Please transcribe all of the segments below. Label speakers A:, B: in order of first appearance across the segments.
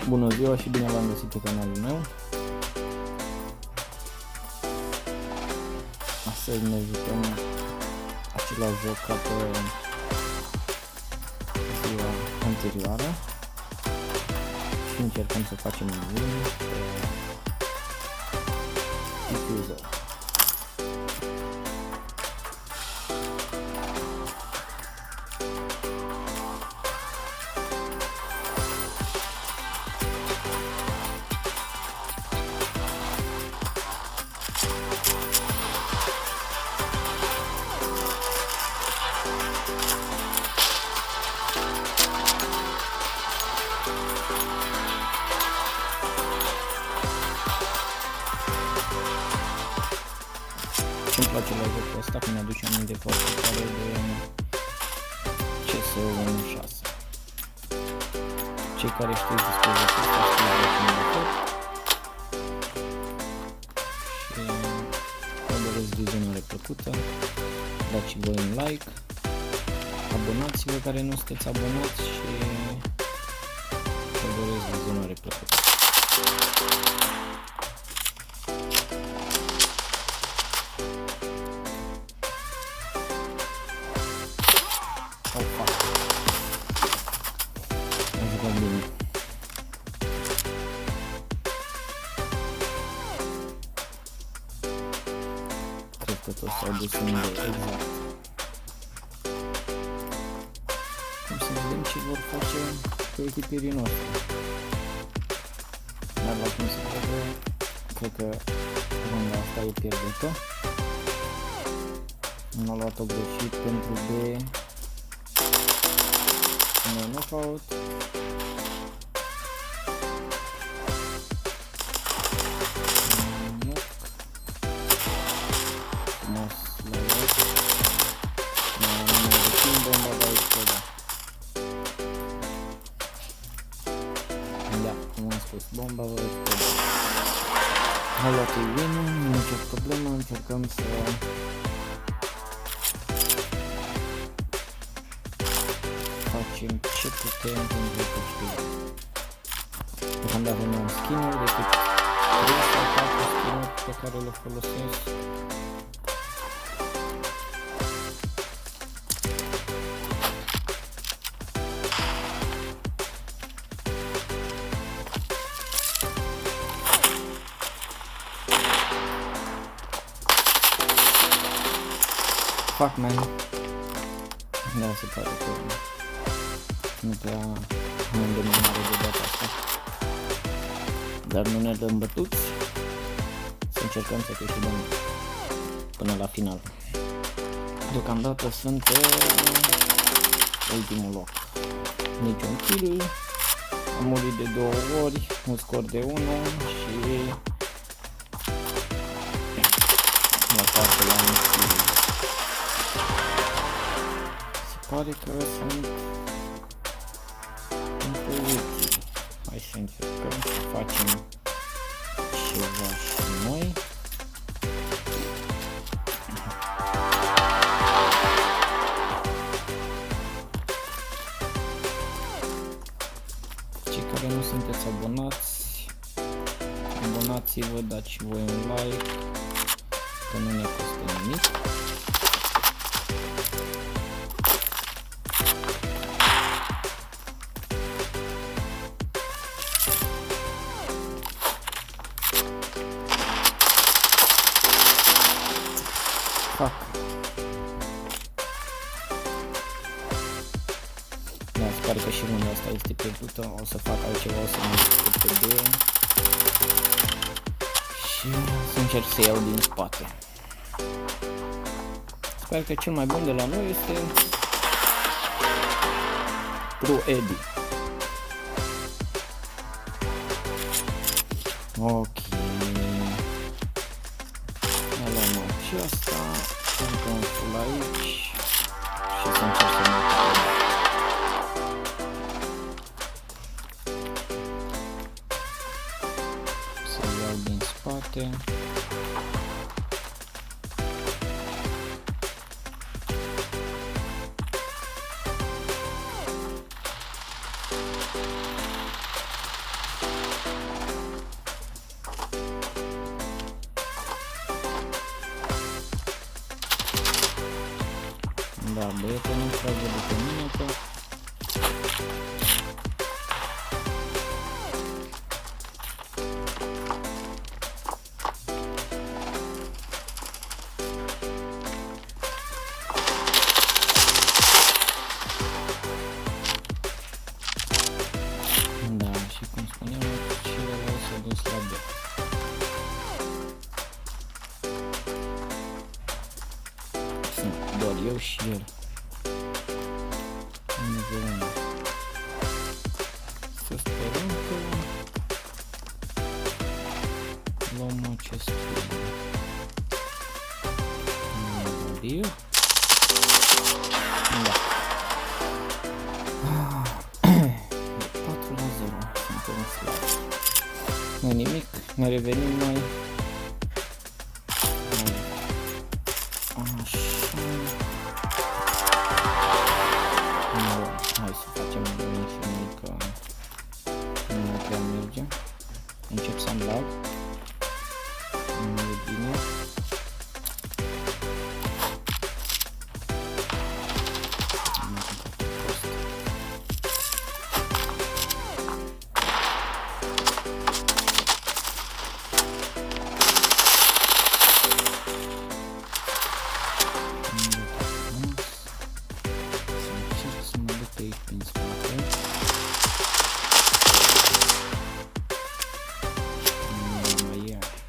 A: Bună ziua și bine v-am găsit pe canalul meu. Astăzi ne jucăm același joc ca pe ziua anterioară și încercăm să facem un win pe difuzor. Ce-mi place la jocul ăsta, că mi-aduce aminte foarte tare de CS 1.6. Cei care știți despre jocul ăsta știți de cum de tot. Și vă doresc viziunile plăcută, dați voi un like, abonați-vă care nu sunteți abonați și vă doresc viziunile plăcută. Am jucat bine. Cred că toți s-au dus unde exact. Cum să vedem ce vor face cu echipierii noștri. Dar la cum se vede, cred că runda asta e pierdută. M-a luat-o greșit pentru B. No knockout. Frumos la loc. Nu rețin bomba, dar exploda. Da, cum am spus, bomba va exploda. A luat-o win-ul, nicio problemă, încercăm să facem ce putem pentru câștigare. Deocamdată nu am skin-uri decât 3 sau 4 skin-uri pe care le folosesc. Fuck man. Da, se pare că nu prea am îndemânare de data asta. Dar nu ne dăm bătuți. Să încercăm să câștigăm până la final. Deocamdată sunt pe ultimul loc. Niciun kill. Am murit de 2 ori, un scor de 1 și la parte la un kill. Se pare că sunt în poziții. Hai să încercăm să facem ceva și noi. Cei care nu sunteți abonați, abonați-vă, dați și voi un like, că nu ne costă nimic. Fac. Da, se pare că și runda asta este pierdută. O să fac altceva, o să mă discut pe B și să încerc să iau din spate. Sper că cel mai bun de la noi este Pro Eddie. Ok. Luăm și asta, încă un full aici și să încerc să mă să iau din spate. prietenii, trage după mine că da, și cum spuneam, celălalt s-a dus la B. Sunt doar eu și el. 1-1. Să sperăm că luăm acest film. Da. 4-0. Suntem slabi. Nu nimic, ne revenim noi. Așa. Hai să facem bine și noi că nu prea merge. Încep să-mi lag. Nu e bine.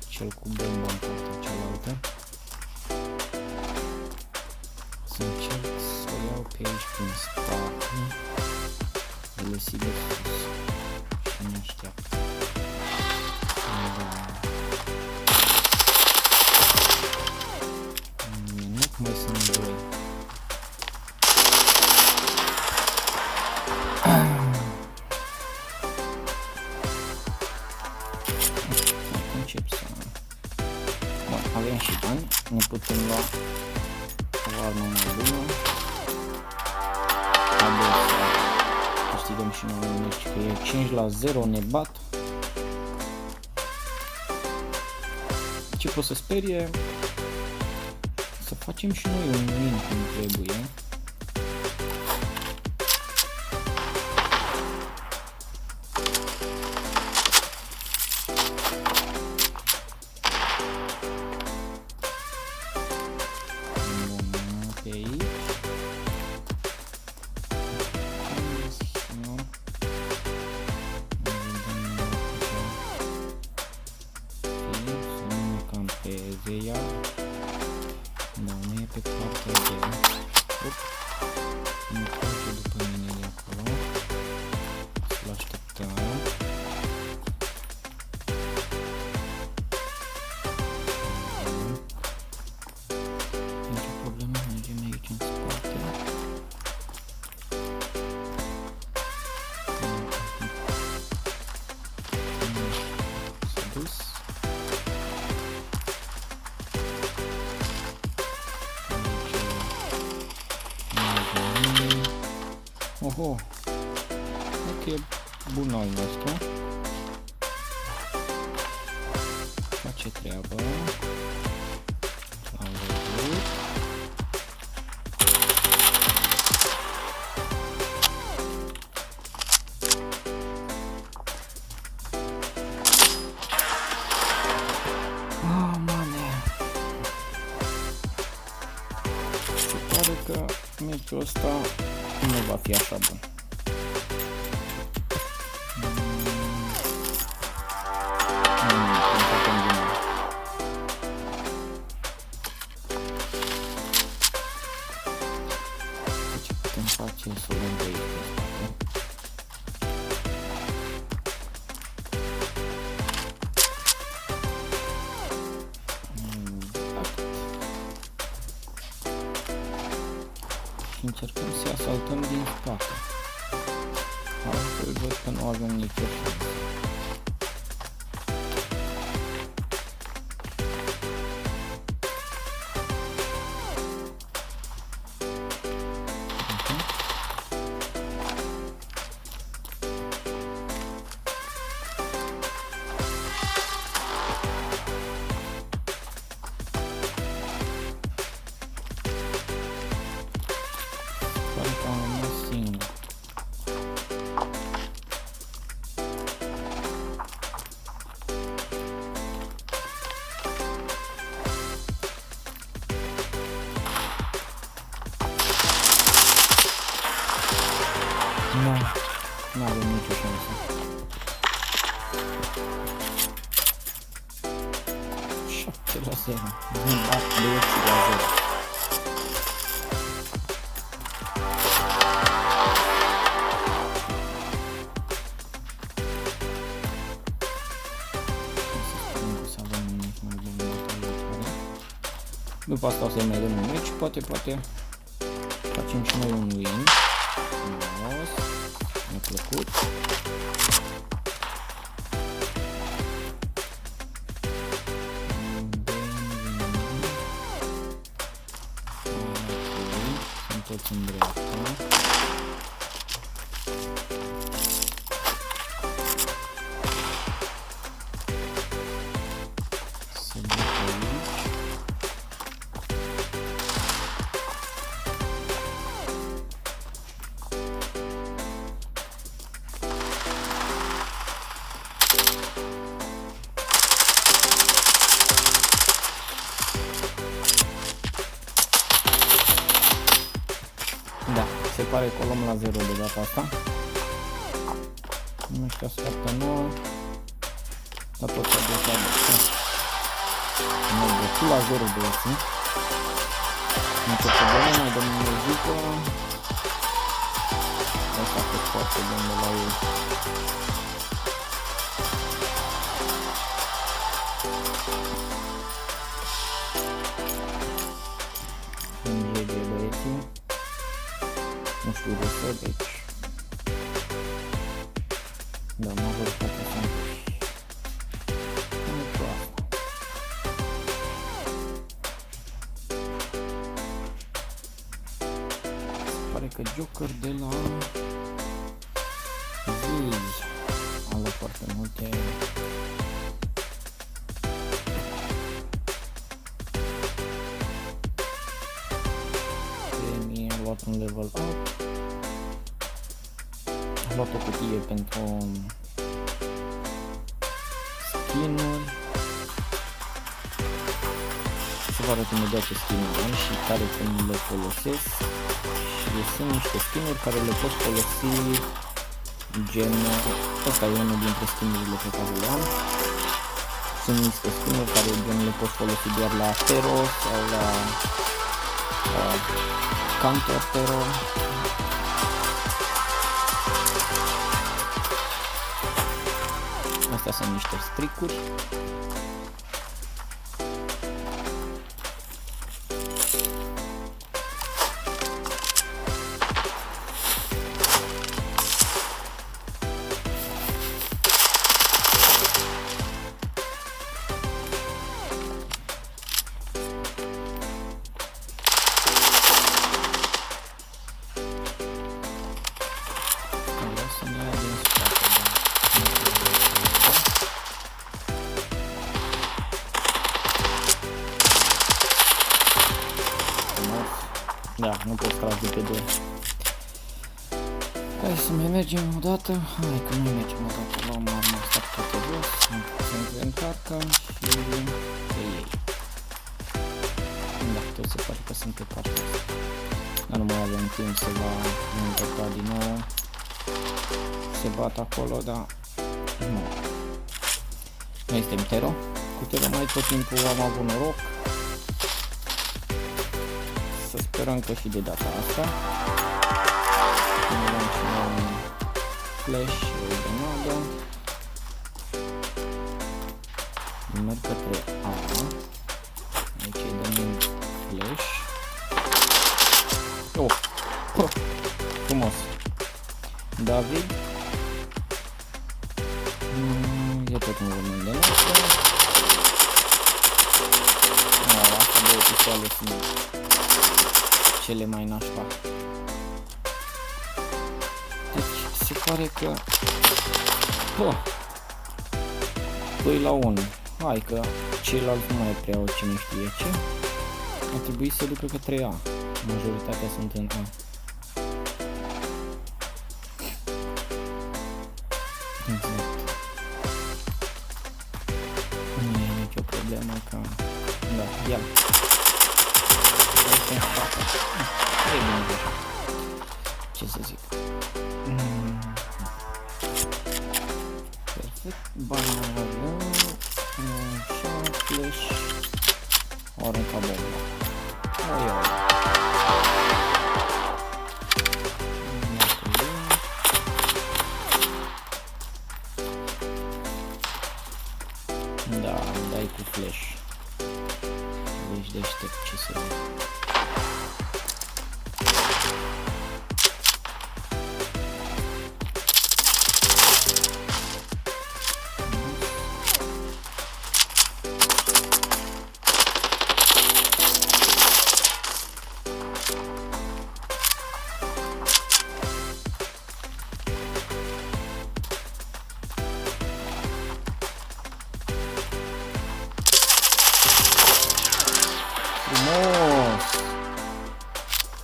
A: Cel cu bomba în partea cealaltă. Să încerc să o iau pe aici prin spate. Ele sigur sus. Și ne așteaptă. Nu mai sunt doi. Încep să... Bun, avem și bani, ne putem lua o armă mai bună. Abia să câștigăm și noi un meci, că e 5-0, ne bat. Ce pot să sperie? Să facem și noi un win cum trebuie. Ea, da, nu e pe partea de nu trece după mine de acolo, să-l așteptăm. Nici o problemă, mergem aici în spate. S-a dus. Oho, ok, bun al nostru, face treaba, l-am văzut. Mane, se pare că meciul ăsta nu va fi așa bun. Ce putem face să o luăm pe aici pe spate. Și încercăm să asaltăm din spate. Altfel văd că nu avem nicio șansă. șansă. 7-0. Nu bat băieții la 0. După asta o să mai dăm un meci, poate facem și noi un win. Frumos, mi-a plăcut. Sunt toți în dreapta. Da, se pare că o luăm la 0 de data asta. Nu știu, așteaptă nouă. Dar tot s-a dus la 2. Nu, de la 0 băieții. Nicio problemă, mai dăm muzică. Asta a fost foarte bun de la ei. GG băieții. Nu știu rusă, deci... Da, mă văd foarte simplu. Nu cu asta. Se pare că Joker de la... Zizi a luat foarte multe... Premii, a luat un level up. Am luat o cutie pentru skin-uri. Se va arăta imediat ce skin-uri am și care cum le folosesc. Și sunt niște skin-uri care le pot folosi gen... Asta e unul dintre skin-urile pe care le am. Sunt niște skin-uri care gen le pot folosi doar la Tero sau la Counter Tero. Astea sunt niște stricuri. Da, nu pot trage de pe 2. Hai să mai mergem o dată. Hai că noi mergem o dată. Luăm arma asta toate jos. Se încarcă și se iei. Da, tot se pare că sunt pe partea asta. Dar nu mai avem timp să va încerca din nou. Se bat acolo, dar nu. Noi suntem Tero. Cu Tero mai tot timpul am avut noroc. Să sperăm că și de data asta ne dăm și un flash, o grenadă. Merg către A. Aici îi dăm un flash. Oh! Frumos! David. E tot un urmă de noastră. Asta două pistoale sunt cele mai nașpa. Deci se pare că 2 la 1. Hai că ceilalți nu mai prea au cine știe ce. Ar trebui să ducă către A. Majoritatea sunt în A. Exact. Nu e nicio problemă că... Da, ia. Ce să zic? bani mai avem, așa, flash, ori încă bomba. Oi, oi. Da, îmi dai cu flash. Deci deștept, ce să zic.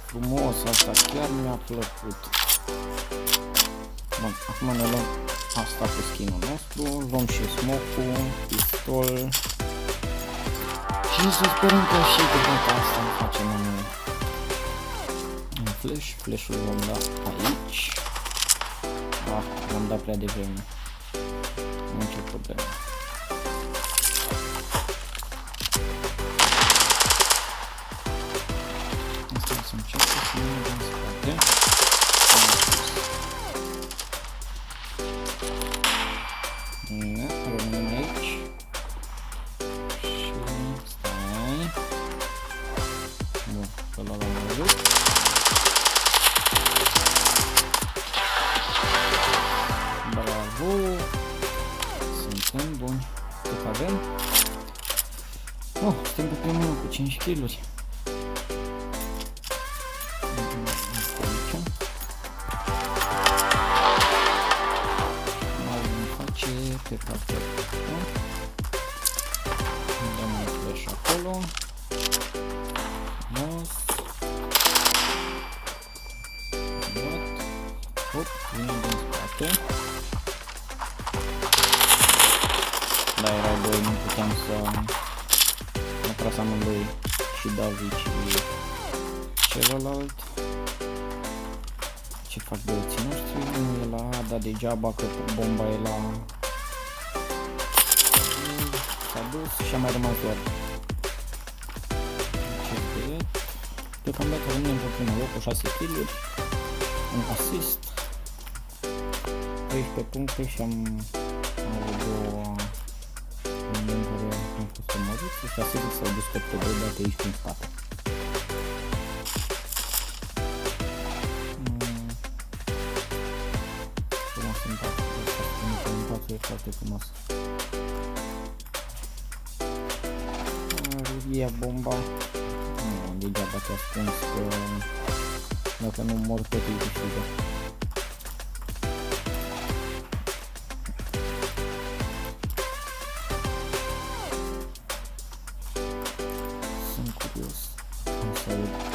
A: Frumos, asta chiar mi-a plăcut. Bun, acum ne luăm asta cu skin-ul nostru, luăm și smoke-ul, pistol și să sperăm că și de data asta îmi facem un flash. Flash-ul vom da aici. L-am dat prea devreme, nu nicio problemă. Să încep să ne dăm spate. Rămânem aici. Și stai. Bun, pe ăla l-am văzut. Bravo! Suntem buni. Cât avem? Suntem pe primul cu 5 kill-uri. Pe partea asta dăm un flash acolo, frumos, hop, vine din spate. Da, erau doi, nu puteam să mă tras amândoi, și David și celălalt. Ce fac băieții noștri? Nu e la A, dar degeaba că bomba e la... S-a dus și a mai rămas doar acest băiat. Deocamdată rămânem pe primul loc cu 6 kill-uri, un asist, 13 puncte și am avut două oameni care am fost omorâți și asistul s-au dus pe doi date aici prin spate. Frumos în patru, e foarte frumos. Ia bomba. Nu, degeaba te-a spus că dacă nu mor tot îi câștigă. Sunt curios. O să aud.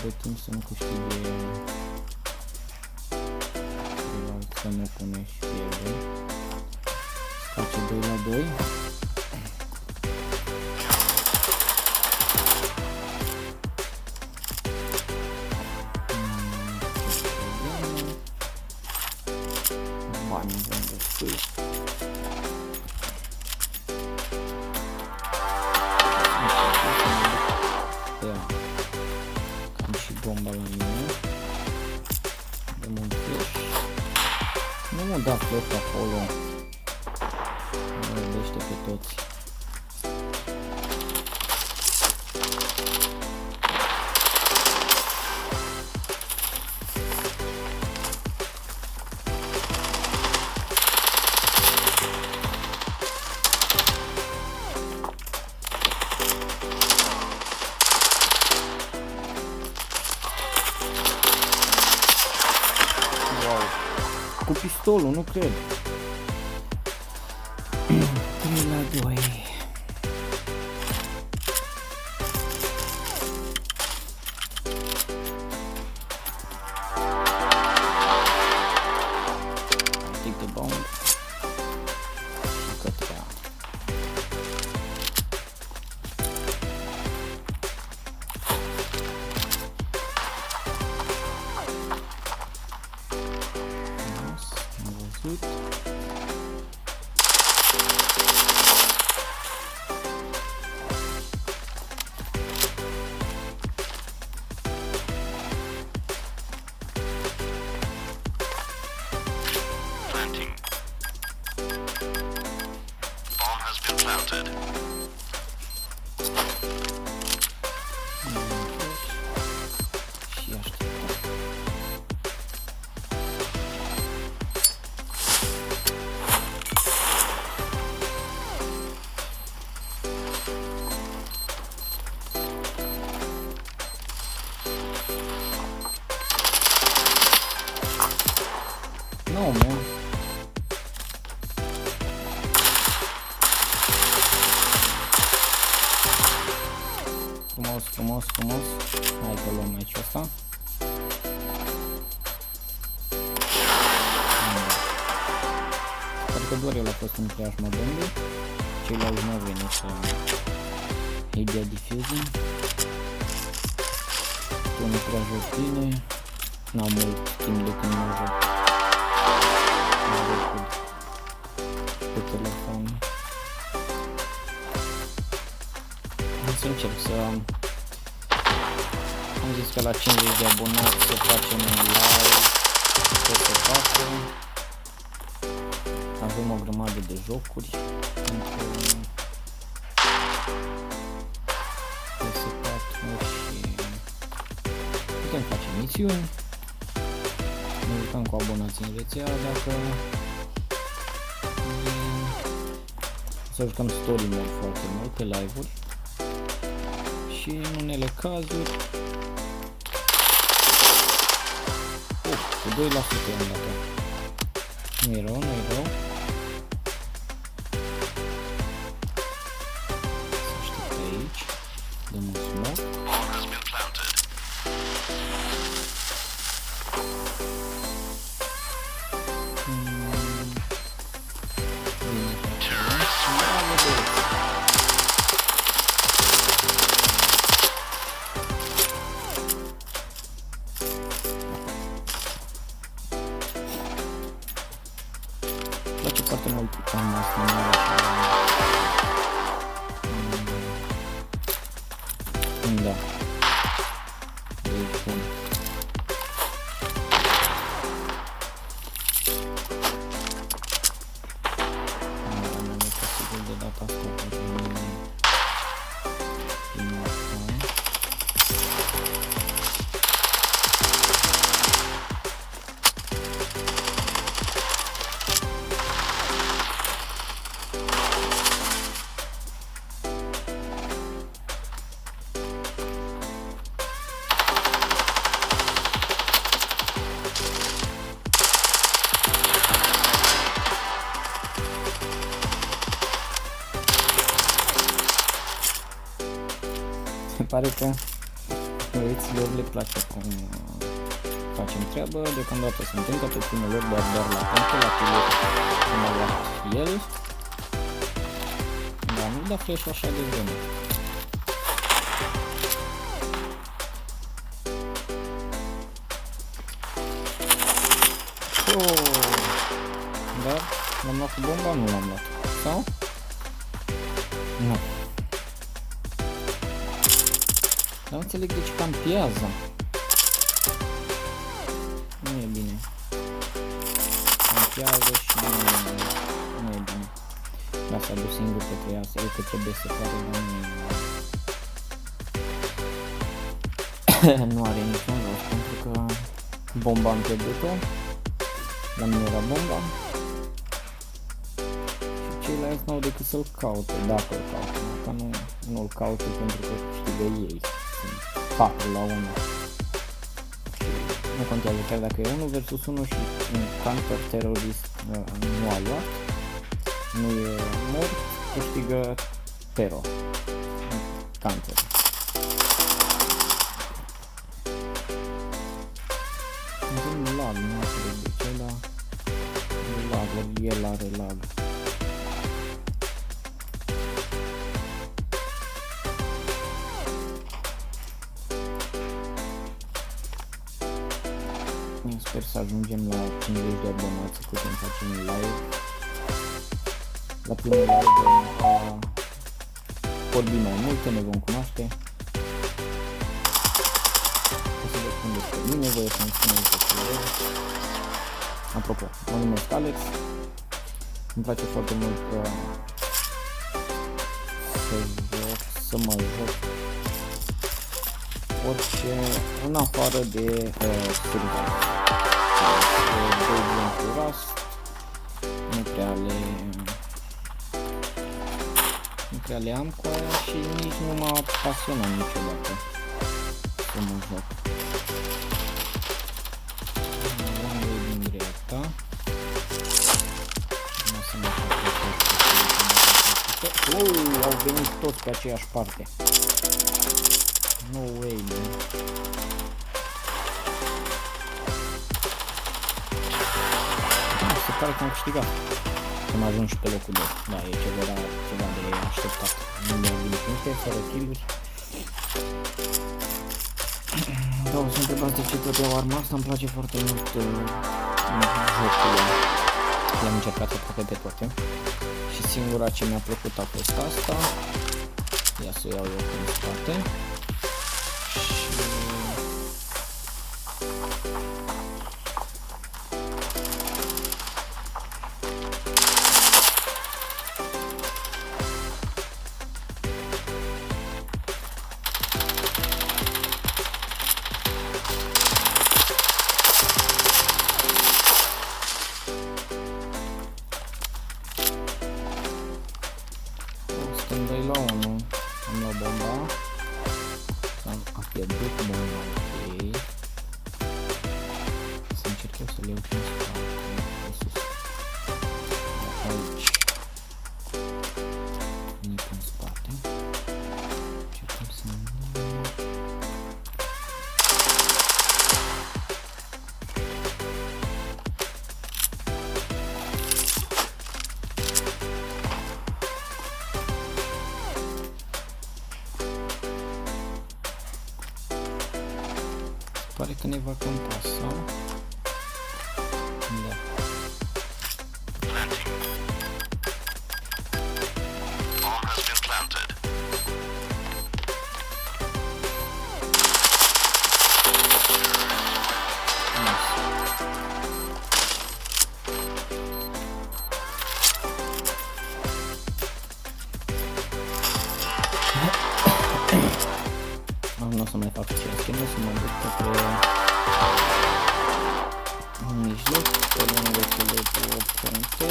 A: De timp să nu câștige celălalt, să nu pune și pierde. Face 2 la 2. Banii vom destui. Bomba la mine. Dăm un flash. Nu mă da flash acolo. Mă rădește pe toți. Cu pistolul, nu cred. 3 la 2. Take the bomb. Și către Și așteptăm. No, man. Frumos. Hai că luăm aici asta. Sper că doar el a fost în preajma bombei. Ceilalți nu au venit să îi dea diffusing. Tu nu prea joc bine. N-am mult timp de când mă joc. Pe telefon. Să încerc să... Am zis că la 50 de abonați să facem un live. Ce se face. Avem o grămadă de jocuri pentru PS4 și putem face misiuni. Ne jucăm cu abonații în rețea dacă să jucăm story mode foarte mult pe live-uri și în unele cazuri cu 2% am dat. Nu-i rău. Să aștept aici. Dăm un smoke. Place foarte mult am asta. Da. E bun. Nu e posibil de data asta. Se pare că băieților le place cum facem treabă, deocamdată sunt încă pe primul loc, doar la punctul, la pilot cum a luat el, dar nu da flash așa de vreme. Dar l-am luat cu bomba? Nu l-am luat. Sau? Nu. Dar nu înțeleg de ce campează. Nu e bine. Campează și nu e bine. Dar s-a dus singur către ea, e că trebuie să facă, dar nu are niciun rost, pentru că bomba am pierdut-o. La mine era bomba. Și ceilalți n-au decât să-l caute, dacă îl caute. Dacă nu-l caute pentru că câștigă ei. 4 la 1 și nu contează, chiar dacă e 1 versus 1 și un counter terorist nu a luat, nu e mort, câștigă terror, counter. Avem lag, nu înțeleg de ce, dar lag, el are lag. Sper să ajungem la 50 de abonați cu când facem live. La primul live vom vorbi mai multe, ne vom cunoaște. O să vă spun despre mine, voi să-mi spuneți despre eu. Apropo, mă numesc Alex. Îmi place foarte mult să mă joc orice în afară de survival. De exemplu Rust nu prea le am cu aia și nici nu m-a pasionat niciodată să mă joc. Din dreapta. Au venit toți pe aceeași parte. No way, man. Se pare că am câștigat. Am ajuns și pe locul 2. Da, e ceva de așteptat. Nu mi-a venit puncte, fără kill-uri. Da, o să întrebați de ce tot iau arma asta, îmi place foarte mult jocul. L-am încercat aproape pe toate. Și singura ce mi-a plăcut a fost asta. Ia să o iau eu în spate. Și... Stând la 1, am luat bomba, am pierdut bomba, ok. Să încerc eu să le iau în spate, pe sus. Aici, nici în spate. Încercăm să nu... Pare că ne va cam pasa. Da. Nu o să mai fac ce schimb, să mă duc către mijloc, pe lângă cele 2 puncte.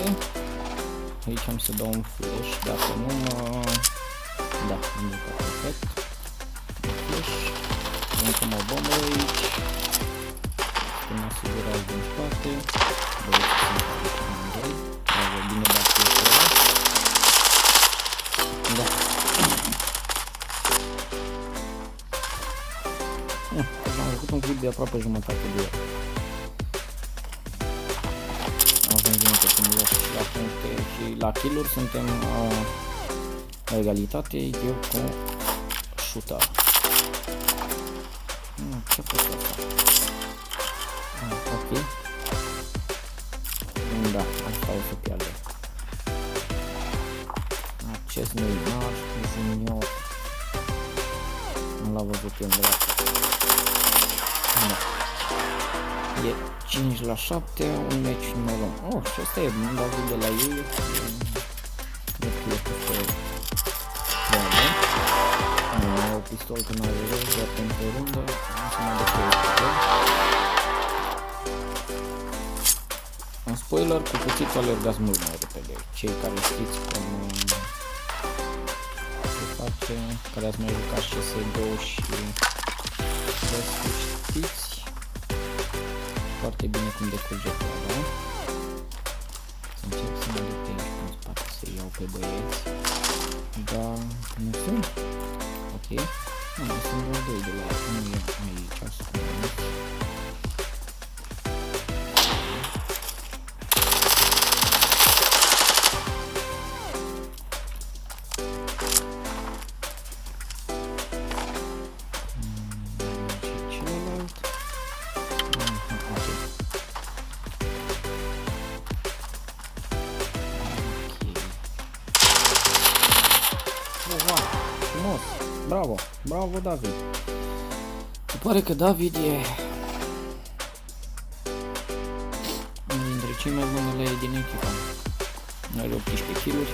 A: Aici am să dau un flash, dacă nu mă... Da, am jucat perfect. Flash, încă o bombă aici. Să mă asigurați din spate. Doriți să mă fac aici amândoi. Bravo, bine dat pe ăla. Da. Am făcut un clip de aproape jumătate de ori. Am ajuns în loc la puncte și la kill-uri suntem la egalitate, eu cu shooter. Ce pot să fac? Ok. Da, asta o să pierdă. Acest Neymar junior. Nu l-a văzut eu în dreapta. Da. E 5 la 7, un meci mai luăm. Oh, și asta e bun, David de la ei. Văd că e peste treabă. Nu mai au pistol că n-are rău, doar pentru rundă. Nu se mai decă. Un spoiler, cu cuțitul alergați mult mai repede. Cei care știți cum se face, care ați mai jucat CS2 și știți foarte bine cum decurge treaba. Să încerc să mă duc pe aici în spate să iau pe băieți. Dar nu sunt. Ok. Nu, sunt doar 2 de la ei. Nu e aici, asta. Frumos, bravo, bravo David. Se pare că David e unul dintre cei mai buni lei din echipa. Are 18 kill-uri.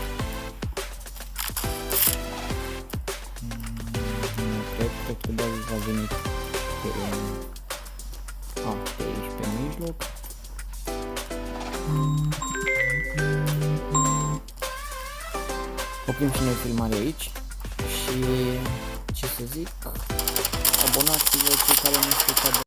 A: oprim și noi filmarea aici și ce să zic, abonați-vă cei care nu sunteți abonați.